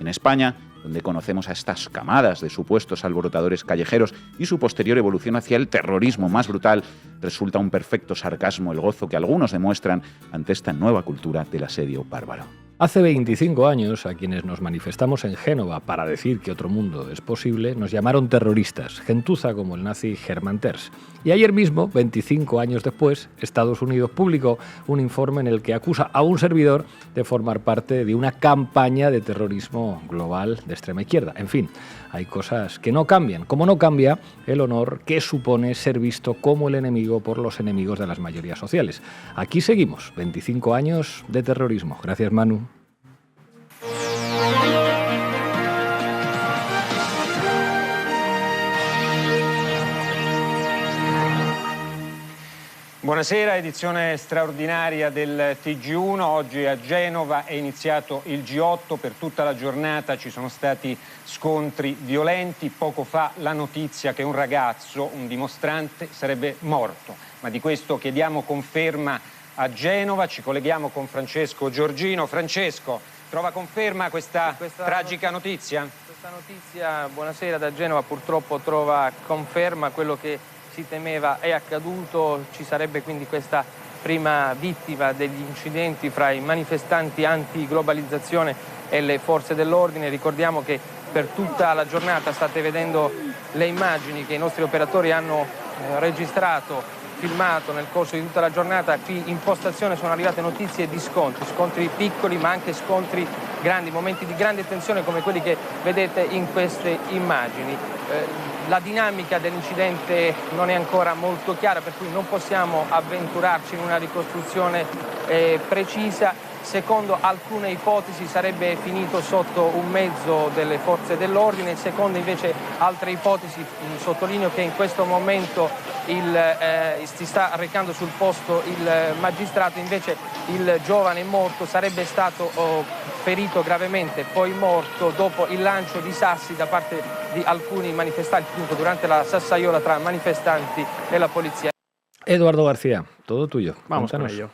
en España, donde conocemos a estas camadas de supuestos alborotadores callejeros y su posterior evolución hacia el terrorismo más brutal, resulta un perfecto sarcasmo el gozo que algunos demuestran ante esta nueva cultura del asedio bárbaro. Hace 25 años, a quienes nos manifestamos en Génova para decir que otro mundo es posible, nos llamaron terroristas, gentuza como el nazi Germán Terç. Y ayer mismo, 25 años después, Estados Unidos publicó un informe en el que acusa a un servidor de formar parte de una campaña de terrorismo global de extrema izquierda. En fin, hay cosas que no cambian, como no cambia el honor que supone ser visto como el enemigo por los enemigos de las mayorías sociales. Aquí seguimos, 25 años de terrorismo. Gracias, Manu. Buonasera, edizione straordinaria del TG1. Oggi a Genova è iniziato il G8, per tutta la giornata ci sono stati scontri violenti. Poco fa la notizia che un ragazzo, un dimostrante, sarebbe morto. Ma di questo chiediamo conferma a Genova, ci colleghiamo con Francesco Giorgino. Francesco, trova conferma questa tragica notizia? Questa notizia, buonasera, da Genova purtroppo trova conferma. Quello che si temeva è accaduto. Ci sarebbe quindi questa prima vittima degli incidenti fra i manifestanti anti-globalizzazione e le forze dell'ordine. Ricordiamo che per tutta la giornata state vedendo le immagini che i nostri operatori hanno registrato, filmato nel corso di tutta la giornata. Qui in postazione sono arrivate notizie di scontri piccoli ma anche scontri grandi, momenti di grande tensione come quelli che vedete in queste immagini. La dinamica dell'incidente non è ancora molto chiara, per cui non possiamo avventurarci in una ricostruzione precisa. Secondo alcune ipotesi sarebbe finito sotto un mezzo delle forze dell'ordine, secondo invece altre ipotesi, sottolineo che in questo momento si sta recando sul posto il magistrato, invece il giovane morto sarebbe stato ferito gravemente, poi morto dopo il lancio di sassi da parte di alcuni manifestanti, appunto durante la sassaiola tra manifestanti e la polizia. Eduardo García, todo tuyo. Vamos Cuéntanos. con ello.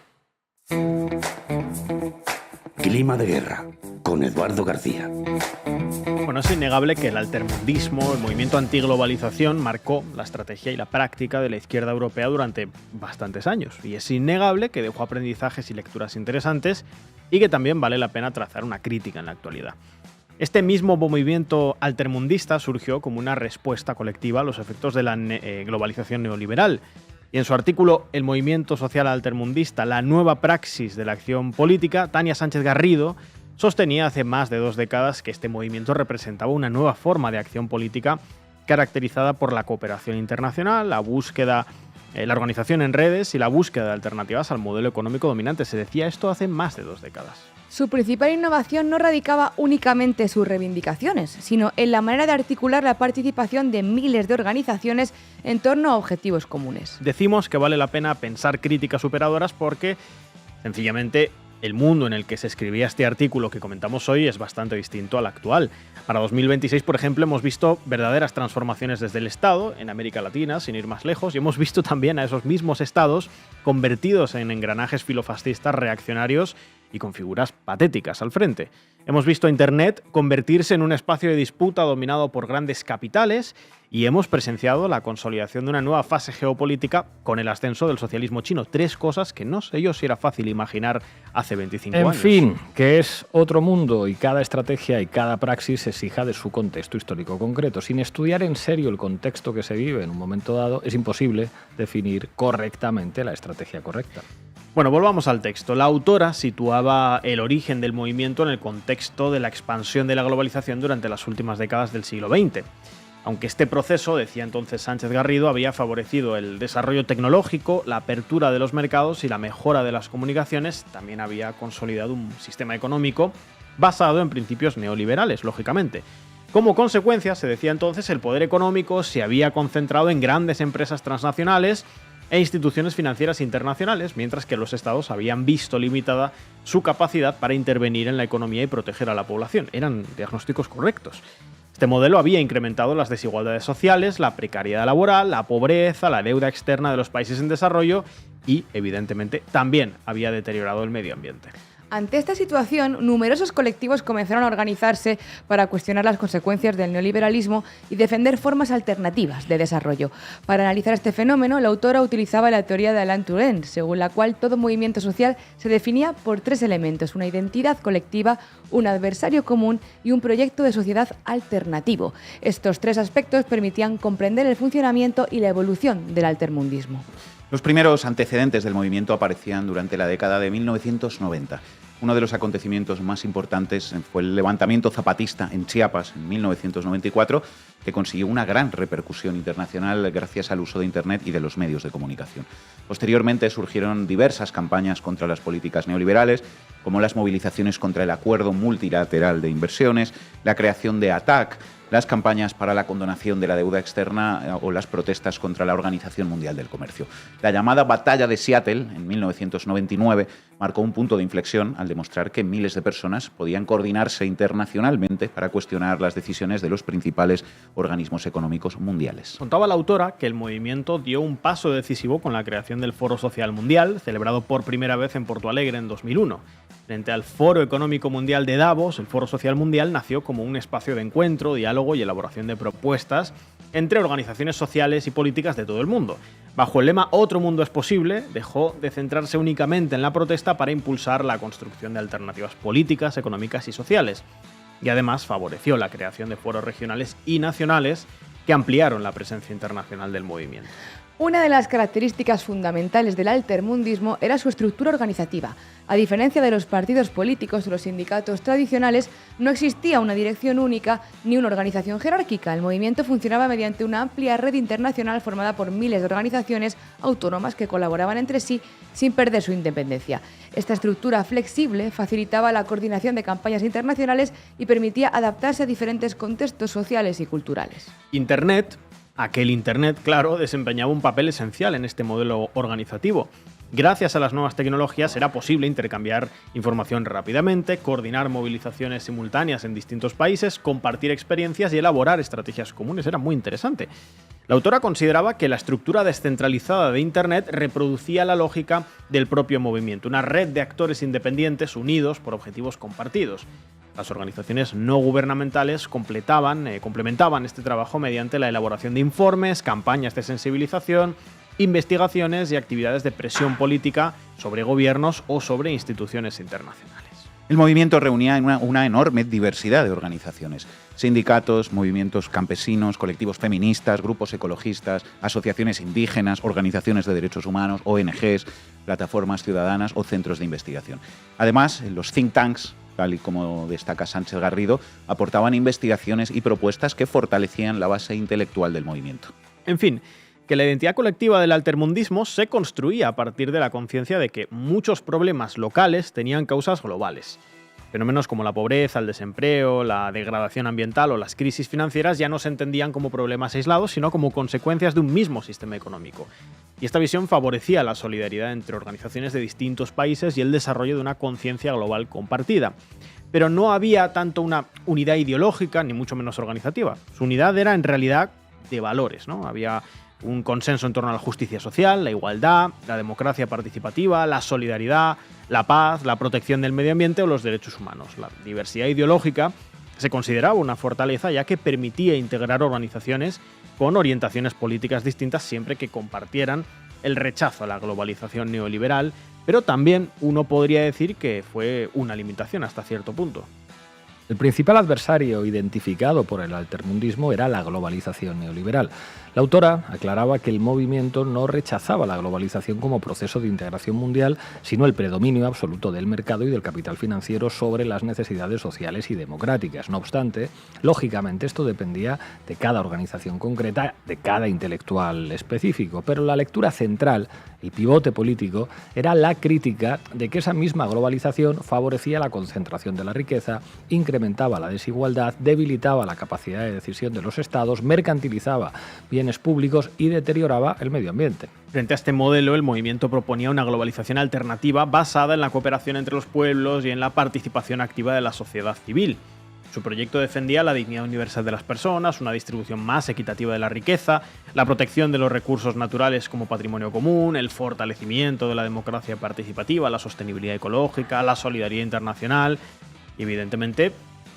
Clima de guerra, con Eduardo García. Bueno, es innegable que el altermundismo, el movimiento antiglobalización, marcó la estrategia y la práctica de la izquierda europea durante bastantes años. Y es innegable que dejó aprendizajes y lecturas interesantes y que también vale la pena trazar una crítica en la actualidad. Este mismo movimiento altermundista surgió como una respuesta colectiva a los efectos de la globalización neoliberal. Y en su artículo El movimiento social altermundista, la nueva praxis de la acción política, Tania Sánchez Garrido sostenía hace más de 2 décadas que este movimiento representaba una nueva forma de acción política caracterizada por la cooperación internacional, la búsqueda, la organización en redes y la búsqueda de alternativas al modelo económico dominante. Se decía esto hace más de 2 décadas. Su principal innovación no radicaba únicamente en sus reivindicaciones, sino en la manera de articular la participación de miles de organizaciones en torno a objetivos comunes. Decimos que vale la pena pensar críticas superadoras porque, sencillamente, el mundo en el que se escribía este artículo que comentamos hoy es bastante distinto al actual. Para 2026, por ejemplo, hemos visto verdaderas transformaciones desde el Estado en América Latina, sin ir más lejos, y hemos visto también a esos mismos estados convertidos en engranajes filofascistas reaccionarios y con figuras patéticas al frente. Hemos visto a Internet convertirse en un espacio de disputa dominado por grandes capitales y hemos presenciado la consolidación de una nueva fase geopolítica con el ascenso del socialismo chino. 3 cosas que no sé yo si era fácil imaginar hace 25 años. En fin, que es otro mundo y cada estrategia y cada praxis se exija de su contexto histórico concreto. Sin estudiar en serio el contexto que se vive en un momento dado, es imposible definir correctamente la estrategia correcta. Bueno, volvamos al texto. La autora situaba el origen del movimiento en el contexto de la expansión de la globalización durante las últimas décadas del siglo XX. Aunque este proceso, decía entonces Sánchez Garrido, había favorecido el desarrollo tecnológico, la apertura de los mercados y la mejora de las comunicaciones, también había consolidado un sistema económico basado en principios neoliberales, lógicamente. Como consecuencia, se decía entonces, el poder económico se había concentrado en grandes empresas transnacionales e instituciones financieras internacionales, mientras que los estados habían visto limitada su capacidad para intervenir en la economía y proteger a la población. Eran diagnósticos correctos. Este modelo había incrementado las desigualdades sociales, la precariedad laboral, la pobreza, la deuda externa de los países en desarrollo y, evidentemente, también había deteriorado el medio ambiente. Ante esta situación, numerosos colectivos comenzaron a organizarse para cuestionar las consecuencias del neoliberalismo y defender formas alternativas de desarrollo. Para analizar este fenómeno, la autora utilizaba la teoría de Alain Touraine, según la cual todo movimiento social se definía por 3 elementos: una identidad colectiva, un adversario común y un proyecto de sociedad alternativo. Estos 3 aspectos permitían comprender el funcionamiento y la evolución del altermundismo. Los primeros antecedentes del movimiento aparecían durante la década de 1990. Uno de los acontecimientos más importantes fue el levantamiento zapatista en Chiapas en 1994, que consiguió una gran repercusión internacional gracias al uso de Internet y de los medios de comunicación. Posteriormente surgieron diversas campañas contra las políticas neoliberales, como las movilizaciones contra el Acuerdo Multilateral de Inversiones, la creación de ATAC, las campañas para la condonación de la deuda externa o las protestas contra la Organización Mundial del Comercio. La llamada Batalla de Seattle, en 1999, marcó un punto de inflexión al demostrar que miles de personas podían coordinarse internacionalmente para cuestionar las decisiones de los principales organismos económicos mundiales. Contaba la autora que el movimiento dio un paso decisivo con la creación del Foro Social Mundial, celebrado por primera vez en Porto Alegre en 2001. Frente al Foro Económico Mundial de Davos, el Foro Social Mundial nació como un espacio de encuentro, diálogo y elaboración de propuestas entre organizaciones sociales y políticas de todo el mundo. Bajo el lema «Otro mundo es posible», dejó de centrarse únicamente en la protesta para impulsar la construcción de alternativas políticas, económicas y sociales. Y además favoreció la creación de foros regionales y nacionales que ampliaron la presencia internacional del movimiento. Una de las características fundamentales del altermundismo era su estructura organizativa. A diferencia de los partidos políticos o los sindicatos tradicionales, no existía una dirección única ni una organización jerárquica. El movimiento funcionaba mediante una amplia red internacional formada por miles de organizaciones autónomas que colaboraban entre sí sin perder su independencia. Esta estructura flexible facilitaba la coordinación de campañas internacionales y permitía adaptarse a diferentes contextos sociales y culturales. Aquel Internet, claro, desempeñaba un papel esencial en este modelo organizativo. Gracias a las nuevas tecnologías era posible intercambiar información rápidamente, coordinar movilizaciones simultáneas en distintos países, compartir experiencias y elaborar estrategias comunes. Era muy interesante. La autora consideraba que la estructura descentralizada de Internet reproducía la lógica del propio movimiento, una red de actores independientes unidos por objetivos compartidos. Las organizaciones no gubernamentales complementaban este trabajo mediante la elaboración de informes, campañas de sensibilización, investigaciones y actividades de presión política sobre gobiernos o sobre instituciones internacionales. El movimiento reunía una enorme diversidad de organizaciones: sindicatos, movimientos campesinos, colectivos feministas, grupos ecologistas, asociaciones indígenas, organizaciones de derechos humanos, ONGs, plataformas ciudadanas o centros de investigación. Además, los think tanks, tal y como destaca Sánchez Garrido, aportaban investigaciones y propuestas que fortalecían la base intelectual del movimiento. En fin, que la identidad colectiva del altermundismo se construía a partir de la conciencia de que muchos problemas locales tenían causas globales. Fenómenos como la pobreza, el desempleo, la degradación ambiental o las crisis financieras ya no se entendían como problemas aislados, sino como consecuencias de un mismo sistema económico. Y esta visión favorecía la solidaridad entre organizaciones de distintos países y el desarrollo de una conciencia global compartida. Pero no había tanto una unidad ideológica, ni mucho menos organizativa. Su unidad era en realidad de valores, ¿no? Había un consenso en torno a la justicia social, la igualdad, la democracia participativa, la solidaridad, la paz, la protección del medio ambiente o los derechos humanos. La diversidad ideológica se consideraba una fortaleza, ya que permitía integrar organizaciones con orientaciones políticas distintas siempre que compartieran el rechazo a la globalización neoliberal, pero también uno podría decir que fue una limitación hasta cierto punto. El principal adversario identificado por el altermundismo era la globalización neoliberal. La autora aclaraba que el movimiento no rechazaba la globalización como proceso de integración mundial, sino el predominio absoluto del mercado y del capital financiero sobre las necesidades sociales y democráticas. No obstante, lógicamente esto dependía de cada organización concreta, de cada intelectual específico, pero la lectura central, el pivote político, era la crítica de que esa misma globalización favorecía la concentración de la riqueza, incrementaba la desigualdad, debilitaba la capacidad de decisión de los estados, mercantilizaba bienes públicos y deterioraba el medio ambiente. Frente a este modelo, el movimiento proponía una globalización alternativa basada en la cooperación entre los pueblos y en la participación activa de la sociedad civil. Su proyecto defendía la dignidad universal de las personas, una distribución más equitativa de la riqueza, la protección de los recursos naturales como patrimonio común, el fortalecimiento de la democracia participativa, la sostenibilidad ecológica, la solidaridad internacional. Y evidentemente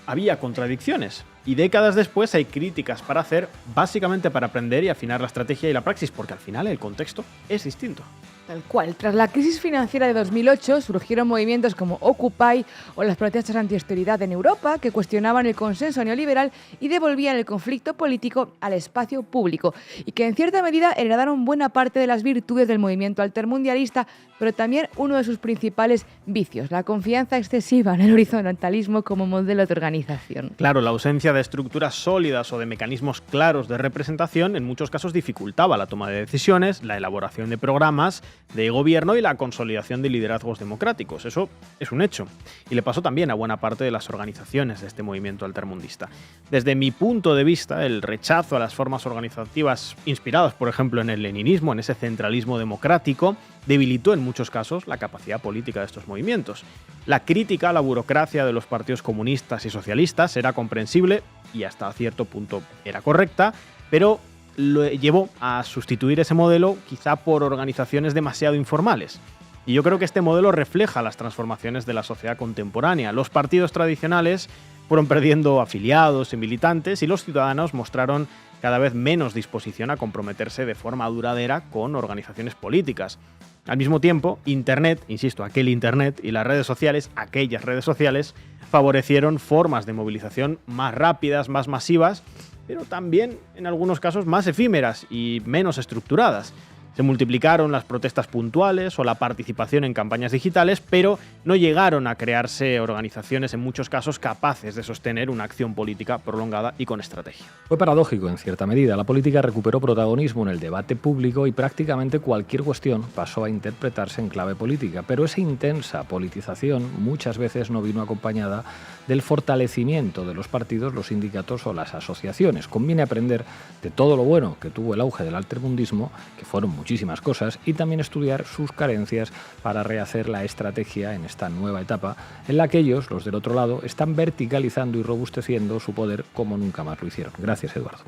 había contradicciones. Y décadas después hay críticas para hacer, básicamente para aprender y afinar la estrategia y la praxis, porque al final el contexto es distinto. Tal cual. Tras la crisis financiera de 2008 surgieron movimientos como Occupy o las protestas anti-austeridad en Europa que cuestionaban el consenso neoliberal y devolvían el conflicto político al espacio público y que en cierta medida heredaron buena parte de las virtudes del movimiento altermundialista, pero también uno de sus principales vicios, la confianza excesiva en el horizontalismo como modelo de organización. Claro, la ausencia de estructuras sólidas o de mecanismos claros de representación en muchos casos dificultaba la toma de decisiones, la elaboración de programas de gobierno y la consolidación de liderazgos democráticos. Eso es un hecho. Y le pasó también a buena parte de las organizaciones de este movimiento altermundista. Desde mi punto de vista, el rechazo a las formas organizativas inspiradas, por ejemplo, en el leninismo, en ese centralismo democrático, debilitó en muchos casos la capacidad política de estos movimientos. La crítica a la burocracia de los partidos comunistas y socialistas era comprensible y hasta cierto punto era correcta, pero lo llevó a sustituir ese modelo quizá por organizaciones demasiado informales. Y yo creo que este modelo refleja las transformaciones de la sociedad contemporánea. Los partidos tradicionales fueron perdiendo afiliados y militantes y los ciudadanos mostraron cada vez menos disposición a comprometerse de forma duradera con organizaciones políticas. Al mismo tiempo, Internet, insisto, aquel Internet y las redes sociales, aquellas redes sociales, favorecieron formas de movilización más rápidas, más masivas, pero también en algunos casos más efímeras y menos estructuradas. Se multiplicaron las protestas puntuales o la participación en campañas digitales, pero no llegaron a crearse organizaciones en muchos casos capaces de sostener una acción política prolongada y con estrategia. Fue paradójico en cierta medida. La política recuperó protagonismo en el debate público y prácticamente cualquier cuestión pasó a interpretarse en clave política, pero esa intensa politización muchas veces no vino acompañada del fortalecimiento de los partidos, los sindicatos o las asociaciones. Conviene aprender de todo lo bueno que tuvo el auge del altermundismo, que fueron muchísimas cosas, y también estudiar sus carencias para rehacer la estrategia en esta nueva etapa en la que ellos, los del otro lado, están verticalizando y robusteciendo su poder como nunca más lo hicieron. Gracias, Eduardo.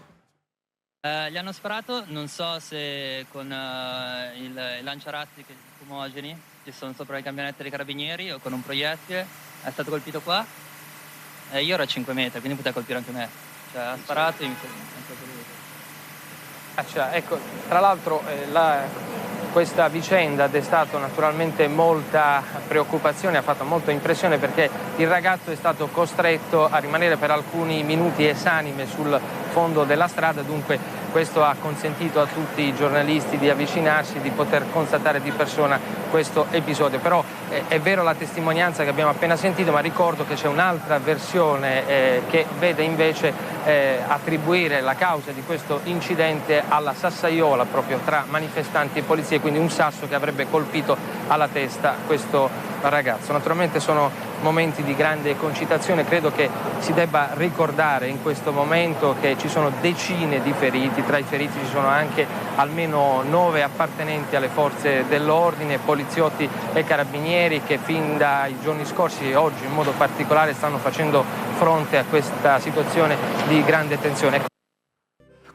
Gli hanno sparato, non so se con il lanciarazzi, che fumogeni, che sono sopra le camionette dei carabinieri, o con un proiettile. È stato colpito qua. Io ero a 5 metri, quindi poteva colpire anche me. Cioè, ha sparato e mi ha colpito. Ecco, tra l'altro questa vicenda ha destato naturalmente molta preoccupazione, ha fatto molta impressione perché il ragazzo è stato costretto a rimanere per alcuni minuti esanime sul fondo della strada, dunque questo ha consentito a tutti i giornalisti di avvicinarsi, di poter constatare di persona questo episodio. Però è vero la testimonianza che abbiamo appena sentito, ma ricordo che c'è un'altra versione che vede invece attribuire la causa di questo incidente alla sassaiola proprio tra manifestanti e polizie, quindi un sasso che avrebbe colpito alla testa questo ragazzo. Naturalmente sono momenti di grande concitazione, credo che si debba ricordare in questo momento che ci sono decine di feriti, tra i feriti ci sono anche almeno 9 appartenenti alle forze dell'ordine, poliziotti e carabinieri che fin dai giorni scorsi e oggi in modo particolare stanno facendo fronte a questa situazione di grande tensione.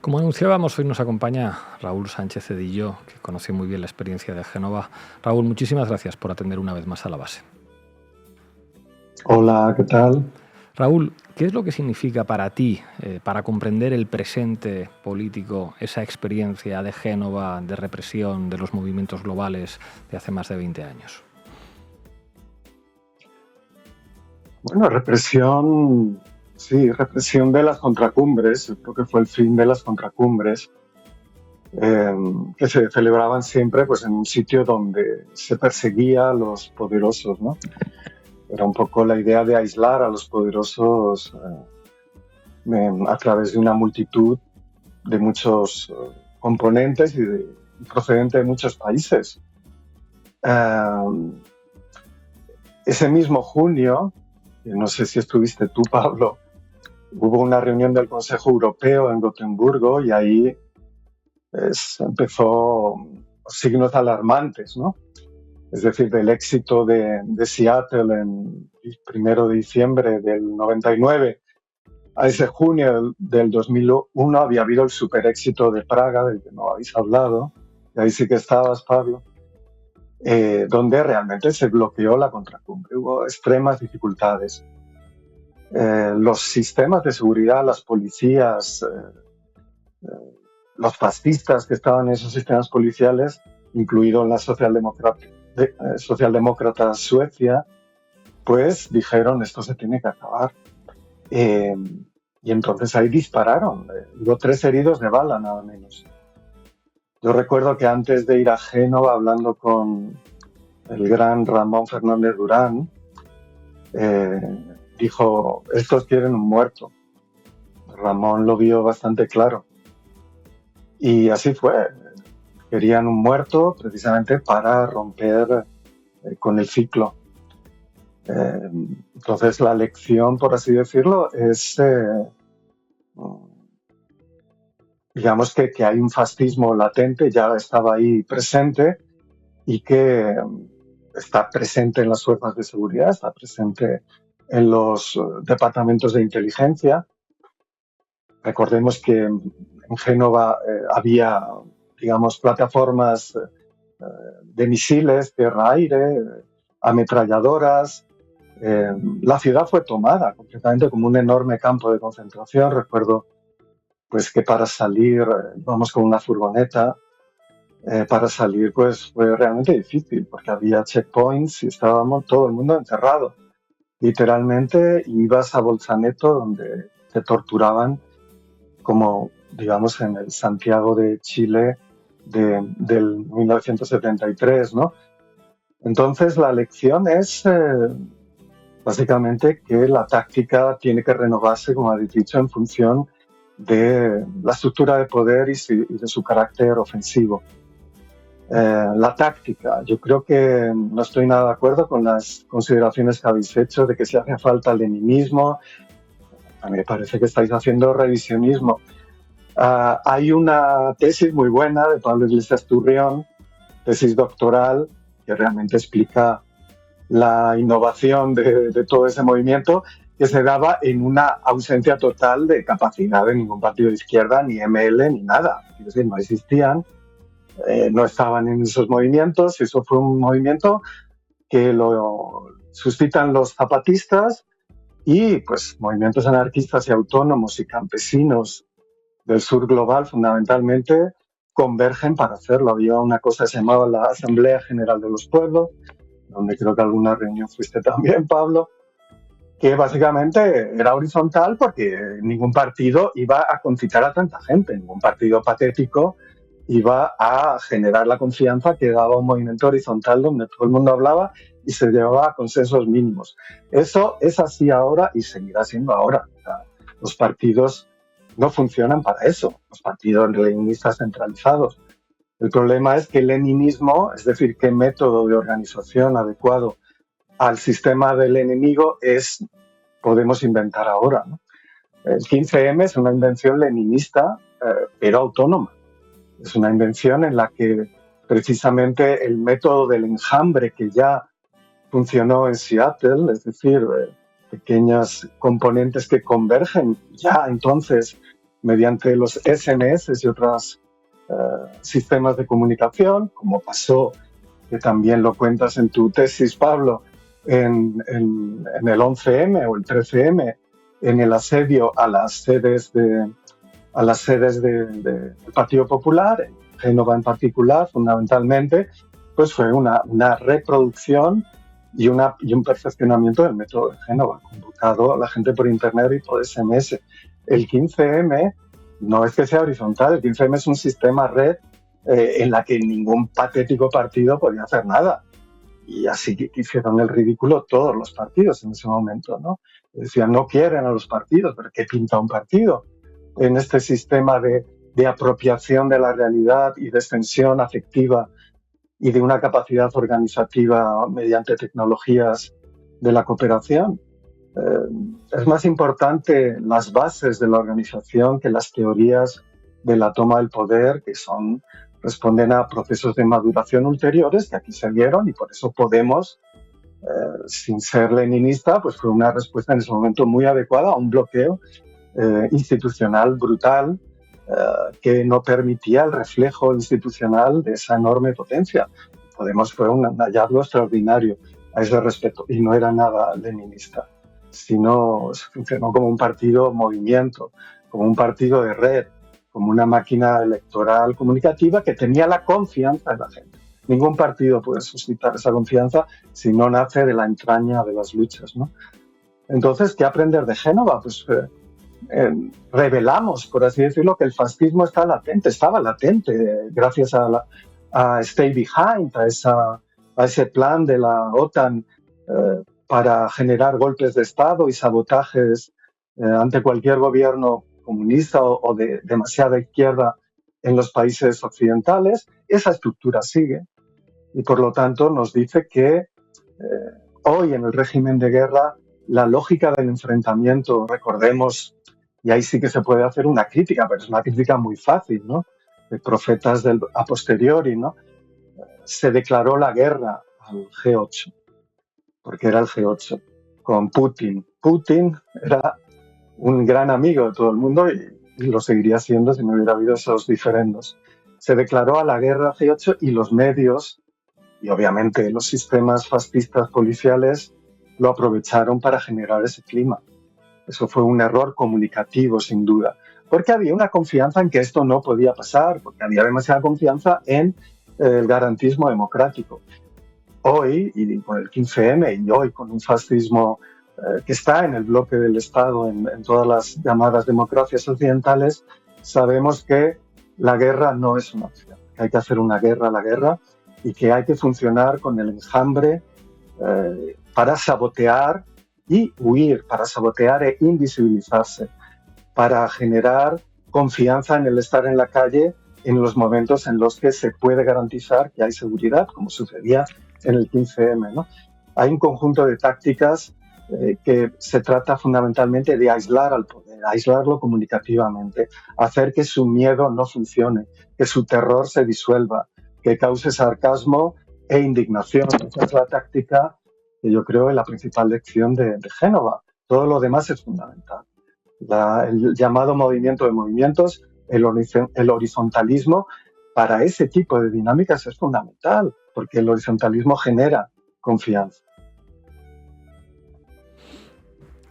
Como anunciábamos, hoy nos acompaña Raúl Sánchez Cedillo, que conoce muy bien la experiencia de Génova. Raúl, muchísimas gracias por atender una vez más a La Base. Hola, ¿qué tal? Raúl, ¿qué es lo que significa para ti, para comprender el presente político, esa experiencia de Génova, de represión de los movimientos globales de hace más de 20 años? Bueno, represión de las contracumbres. Creo que fue el fin de las contracumbres que se celebraban siempre pues, en un sitio donde se perseguía a los poderosos, ¿no? Era un poco la idea de aislar a los poderosos a través de una multitud de muchos componentes y procedente de muchos países. Ese mismo junio, no sé si estuviste tú, Pablo, hubo una reunión del Consejo Europeo en Gotemburgo y ahí empezó signos alarmantes, ¿no? Es decir, del éxito de Seattle el 1 de diciembre del 99 a ese junio del 2001 había habido el super éxito de Praga, del que no habéis hablado, y ahí sí que estabas, Pablo, donde realmente se bloqueó la contracumbre. Hubo extremas dificultades. Los sistemas de seguridad, las policías, los fascistas que estaban en esos sistemas policiales, incluido la socialdemócrata Suecia, pues dijeron esto se tiene que acabar. Y entonces ahí dispararon. Hubo 3 heridos de bala, nada menos. Yo recuerdo que antes de ir a Génova, hablando con el gran Ramón Fernández Durán, dijo, estos quieren un muerto. Ramón lo vio bastante claro. Y así fue. Querían un muerto precisamente para romper con el ciclo. Entonces la lección, por así decirlo, es digamos que hay un fascismo latente, ya estaba ahí presente y que está presente en las fuerzas de seguridad, está presente en los departamentos de inteligencia. Recordemos que en Génova había, digamos, plataformas de misiles, tierra-aire, ametralladoras. La ciudad fue tomada completamente como un enorme campo de concentración. Recuerdo pues que para salir, vamos con una furgoneta, para salir pues fue realmente difícil porque había checkpoints y estábamos todo el mundo encerrado. Literalmente ibas a Bolzaneto donde te torturaban como, digamos, en el Santiago de Chile del 1973, ¿no? Entonces la lección es básicamente que la táctica tiene que renovarse, como habéis dicho, en función de la estructura de poder y de su carácter ofensivo. La táctica, yo creo que no estoy nada de acuerdo con las consideraciones que habéis hecho de que si hace falta leninismo. A mí me parece que estáis haciendo revisionismo. Hay una tesis muy buena de Pablo Iglesias Turrión, tesis doctoral, que realmente explica la innovación de todo ese movimiento, que se daba en una ausencia total de capacidad de ningún partido de izquierda, ni ML, ni nada. Es decir, no existían, no estaban en esos movimientos. Eso fue un movimiento que lo suscitan los zapatistas y pues movimientos anarquistas y autónomos y campesinos del sur global fundamentalmente convergen para hacerlo. Había una cosa que se llamaba la Asamblea General de los Pueblos, donde creo que alguna reunión fuiste también, Pablo, que básicamente era horizontal porque ningún partido iba a concitar a tanta gente, ningún partido patético iba a generar la confianza que daba un movimiento horizontal donde todo el mundo hablaba y se llevaba a consensos mínimos. Eso es así ahora y seguirá siendo ahora. O sea, los partidos no funcionan para eso, los partidos leninistas centralizados. El problema es que el leninismo, es decir, qué método de organización adecuado al sistema del enemigo podemos inventar ahora, ¿no? El 15M es una invención leninista, pero autónoma. Es una invención en la que precisamente el método del enjambre que ya funcionó en Seattle, es decir, pequeñas componentes que convergen ya entonces mediante los SMS y otros sistemas de comunicación, como pasó, que también lo cuentas en tu tesis, Pablo, en el 11M o el 13M, en el asedio a las sedes del Partido Popular, en Génova en particular, fundamentalmente, pues fue una reproducción y un perfeccionamiento del método de Génova, convocado a la gente por internet y por SMS. El 15M no es que sea horizontal, el 15M es un sistema red en la que ningún patético partido podía hacer nada. Y así que hicieron el ridículo todos los partidos en ese momento, ¿no? Decían, no quieren a los partidos, pero ¿qué pinta un partido en este sistema de apropiación de la realidad y de extensión afectiva y de una capacidad organizativa mediante tecnologías de la cooperación? Es más importante las bases de la organización que las teorías de la toma del poder, que responden a procesos de maduración ulteriores que aquí se dieron, y por eso Podemos, sin ser leninista, pues fue una respuesta en ese momento muy adecuada a un bloqueo institucional brutal que no permitía el reflejo institucional de esa enorme potencia. Podemos fue un hallazgo extraordinario a ese respecto y no era nada leninista, sino funcionó como un partido movimiento, como un partido de red, como una máquina electoral comunicativa que tenía la confianza de la gente. Ningún partido puede suscitar esa confianza si no nace de la entraña de las luchas, ¿no? Entonces, ¿qué aprender de Génova? Pues revelamos, por así decirlo, que el fascismo estaba latente, gracias a Stay Behind, a ese plan de la OTAN para generar golpes de Estado y sabotajes ante cualquier gobierno comunista o de demasiada izquierda en los países occidentales. Esa estructura sigue y, por lo tanto, nos dice que hoy en el régimen de guerra la lógica del enfrentamiento, recordemos, y ahí sí que se puede hacer una crítica, pero es una crítica muy fácil, ¿no? De profetas a posteriori, ¿no? Se declaró la guerra al G8, porque era el G8, con Putin. Putin era un gran amigo de todo el mundo y lo seguiría siendo si no hubiera habido esos diferendos. Se declaró a la guerra al G8 y los medios, y obviamente los sistemas fascistas policiales, lo aprovecharon para generar ese clima. Eso fue un error comunicativo, sin duda, porque había una confianza en que esto no podía pasar, porque había demasiada confianza en el garantismo democrático. Hoy, y con el 15M, y hoy con un fascismo que está en el bloque del Estado, en todas las llamadas democracias occidentales, sabemos que la guerra no es una opción, que hay que hacer una guerra a la guerra y que hay que funcionar con el enjambre para sabotear y huir, para sabotear e invisibilizarse, para generar confianza en el estar en la calle en los momentos en los que se puede garantizar que hay seguridad, como sucedía en el 15M, ¿no? Hay un conjunto de tácticas que se trata fundamentalmente de aislar al poder, aislarlo comunicativamente, hacer que su miedo no funcione, que su terror se disuelva, que cause sarcasmo e indignación. Esa es la táctica que yo creo es la principal lección de Génova. Todo lo demás es fundamental. El llamado movimiento de movimientos, el horizontalismo, para ese tipo de dinámicas es fundamental, porque el horizontalismo genera confianza.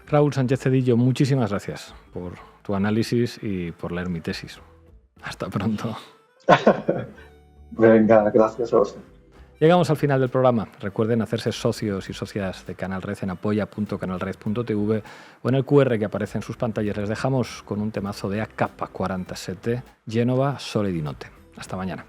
Raúl Sánchez Cedillo, muchísimas gracias por tu análisis y por leer mi tesis. Hasta pronto. Venga, gracias a vosotros. Llegamos al final del programa. Recuerden hacerse socios y socias de Canal Red en apoya.canalred.tv o en el QR que aparece en sus pantallas. Les dejamos con un temazo de AK-47, Génova, Sole di Notte. Hasta mañana.